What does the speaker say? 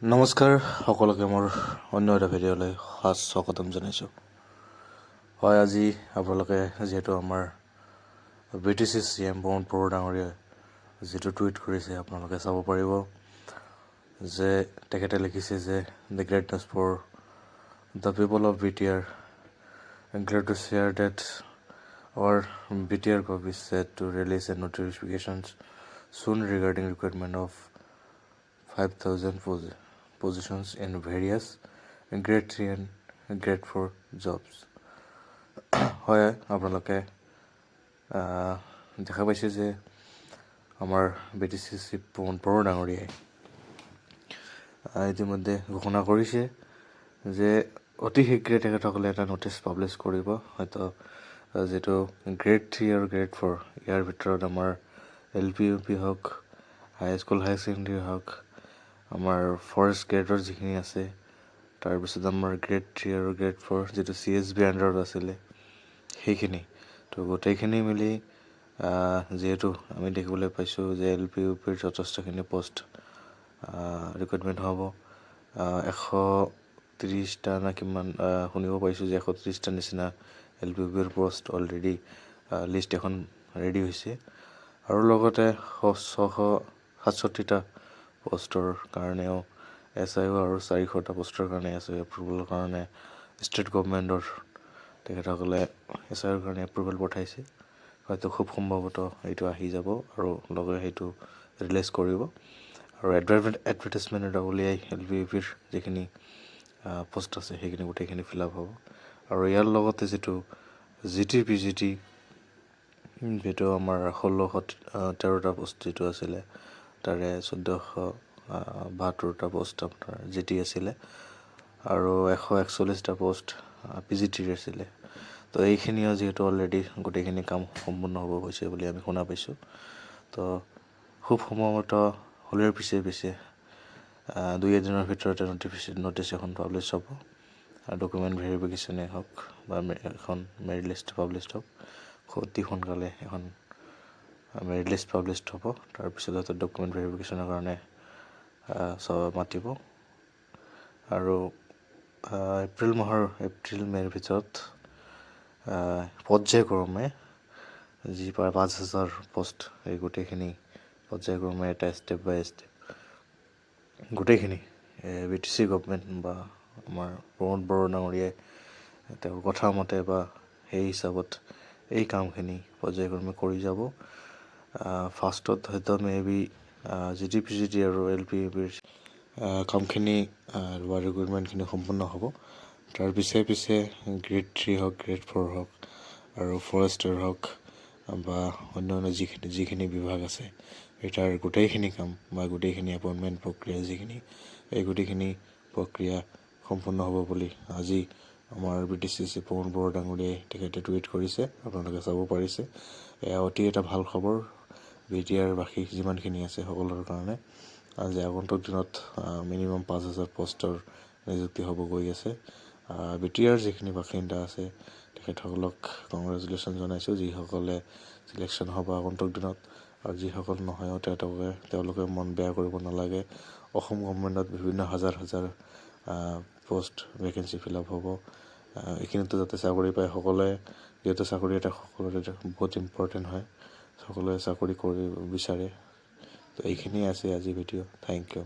নমস্কাৰ সকলোকে মোৰ অন্য এটা ভিডিঅ'লৈ স্বাগতম জনাইছোঁ। হয়, আজি আপোনালোকে যিহেতু আমাৰ BTC CM পৱন বড়ো ডাঙৰীয়াই যিটো টুইট কৰিছে আপোনালোকে চাব পাৰিব যে তেখেতে লিখিছে যে the greatness for the people of BTR glad to share that our BTR gov is set to release a notifications soon regarding requirement of 5,000 positions in various grade 3 and grade 4 jobs. হয়, আপোনালোকে দেখা পাইছে যে আমাৰ BTC পৱন বড়ো ডাঙৰীয়াই ইতিমধ্যে ঘোষণা কৰিছে যে অতি শীঘ্ৰে তেখেতসকলে এটা ন'টিচ পাব্লিছ কৰিব। হয়তো যিটো গ্ৰেড 3 আৰু গ্ৰেড 4 ইয়াৰ ভিতৰত আমাৰ LP UP হওক, হাইস্কুল হায়াৰ ছেকেণ্ডেৰী হওক, আমাৰ ফৰেষ্ট গ্ৰেডৰ যিখিনি আছে, তাৰপিছত আমাৰ গ্ৰেড 3 আৰু গ্ৰেড 4 যিটো CSB আণ্ডাৰত আছিলে সেইখিনি, তো গোটেইখিনি মিলি যিহেতু আমি দেখিবলৈ পাইছোঁ যে LP UPৰ যথেষ্টখিনি পষ্ট ৰিক্ৰুইটমেণ্ট হ'ব। 130টা না কিমান শুনিব পাইছোঁ যে 130টা নিচিনা LP UPৰ পষ্ট অলৰেডি লিষ্ট এখন ৰেডি হৈছে, আৰু লগতে 667টা পষ্টৰ কাৰণেও SIO আৰু 400টা পষ্টৰ কাৰণে SIO এপ্ৰুভেলৰ কাৰণে ষ্টেট গভৰ্ণমেণ্টৰ তেখেতসকলে SIOৰ কাৰণে এপ্ৰুভেল পঠাইছে। হয়তো খুব সম্ভৱতঃ এইটো আহি যাব আৰু লগে সেইটো ৰিলিজ কৰিব, আৰু এডভাৰটাইজমেণ্ট এটা উলিয়াই LP UPৰ যিখিনি পষ্ট আছে সেইখিনি গোটেইখিনি ফিল আপ হ'ব। আৰু ইয়াৰ লগতে যিটো GT যিটো আমাৰ 1613টা পষ্ট যিটো আছিলে, তাৰে 1472টা পষ্ট আপোনাৰ GT আছিলে, আৰু 141টা পষ্ট PGTৰ আছিলে। তো এইখিনিও যিহেতু অলৰেডি গোটেইখিনি কাম সম্পূৰ্ণ হ'ব হৈছে বুলি আমি শুনা পাইছোঁ। তো খুব সম্ভৱত হ'লেও পিছে 2-এদিনৰ ভিতৰতে ন'টিচ এখন পাব্লিছ হ'ব। ডকুমেণ্ট ভেৰিফিকেশ্যনেই হওক বা এখন মেৰিট লিষ্ট পাব্লিছ হওক, অতি সোনকালে এখন মেৰিট লিষ্ট পাব্লিছ হ'ব। তাৰপিছত হয়তো ডকুমেণ্ট ভেৰিফিকেশ্যনৰ কাৰণে মাতিব, আৰু এপ্ৰিল মে'ৰ ভিতৰত পৰ্যায়ক্ৰমে যি প্ৰায় 5,000 পষ্ট, এই গোটেইখিনি পৰ্যায়ক্ৰমে এটা ষ্টেপ বাই ষ্টেপ গোটেইখিনি BTC গভৰ্ণমেণ্ট বা আমাৰ পৱন বড়ো ডাঙৰীয়াই তেওঁৰ কথা মতে বা সেই হিচাপত এই কামখিনি পৰ্যায়ক্ৰমে কৰি যাব। ফাৰ্ষ্টত হয়তো মেবি GT PGT আৰু LP UPৰ কামখিনি বা ৰিক্ৰুইটমেণ্টখিনি সম্পূৰ্ণ হ'ব। তাৰ পিছে গ্ৰেড 3 হওক, গ্ৰেড 4 হওক, আৰু ফৰেষ্টৰ হওক বা অন্যান্য যিখিনি বিভাগ আছে তাৰ গোটেইখিনি কাম বা গোটেইখিনি এপইণ্টমেণ্ট প্ৰক্ৰিয়া যিখিনি, এই গোটেইখিনি প্ৰক্ৰিয়া সম্পূৰ্ণ হ'ব বুলি আজি আমাৰ BTC পৱন বড়ো ডাঙৰীয়াই তেখেতে টুইট কৰিছে, আপোনালোকে চাব পাৰিছে। এয়া অতি এটা ভাল খবৰ BTR বাসী যিমানখিনি আছে সকলোৰে কাৰণে, আজি আগন্তুক দিনত মিনিমাম 5,000 পষ্টৰ নিযুক্তি হ'ব গৈ আছে। BTR যিখিনি বাসিন্দা আছে তেখেতসকলক কংগ্ৰেচুলেশ্যন জনাইছোঁ, যিসকলে চিলেকশ্যন হ'ব আগন্তুক দিনত, আৰু যিসকল নহয়ও তেওঁলোকে মন বেয়া কৰিব নালাগে। অসম গভৰ্ণমেণ্টত বিভিন্ন হাজাৰ পষ্ট ভেকেঞ্চি ফিল আপ হ'ব। এইখিনিতো যাতে চাকৰি পায় সকলোৱে, যিহেতু চাকৰি এটা সকলোৰে বহুত ইম্পৰ্টেণ্ট হয়, সকলোৱে চাকৰি কৰিব বিচাৰে। তো এইখিনিয়ে আছে আজি ভিডিঅ'। Thank U.